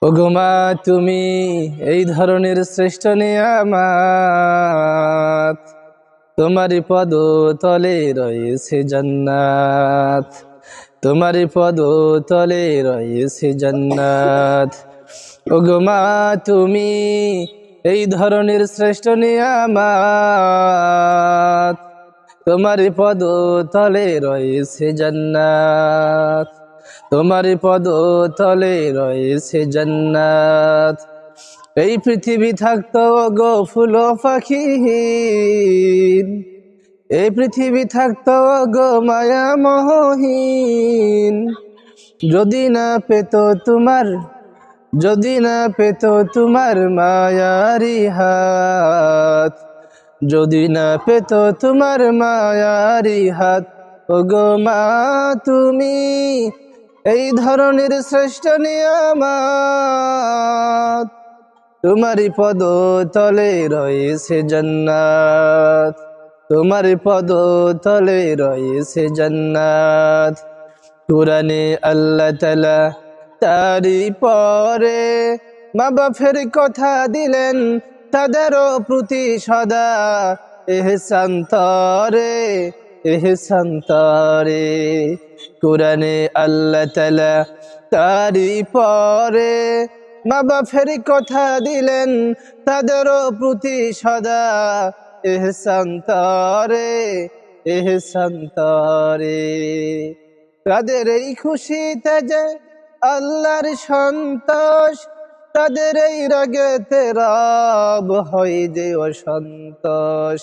ওগো মা তুমি এই ধরনের শ্রেষ্ঠ নিয়ামত, তোমারই পদ তলে রয়েছে জান্নাত, তোমারই পদ তলে রয়েছে জান্নাত। ওগো মা তুমি এই ধরনের শ্রেষ্ঠ নিয়ামত, তোমারই পদ তলে রয়েছে জান্নাত, তোমারই পদ তলে রয়েছে জান্নাত। এই পৃথিবী থাকতো গো ফুল পাখিহীন, এই পৃথিবী থাকতো গো মায়া মোহহীন, যদি না পেত তোমার, যদি না পেত তোমার মায়ারি হাত, যদি না পেত তোমার মায়ারি হাত। ওগো মা তুমি এই ধরনের শ্রেষ্ঠ নিয়ামত, তোমারই পদ তলে রয়েছে জান্নাত, তোমারই পদ তলে রয়েছে জান্নাত। কুরআনে আল্লাহ তাআলা তারি পরে মা বাপের কথা দিলেন, তাদেরও প্রতি সদা ইহসান তরে, ইহসান তরে। কুরআনে আল্লাহ তাআলা তারি পরে মা বাপের কথা দিলেন, তাদেরও প্রতি সদা ইহসান তরে, ইহসান তরে। তাদের এই খুশিতে যে আল্লাহর সন্তোষ, তাদের এই রাগেতে রব হয় যে অসন্তোষ।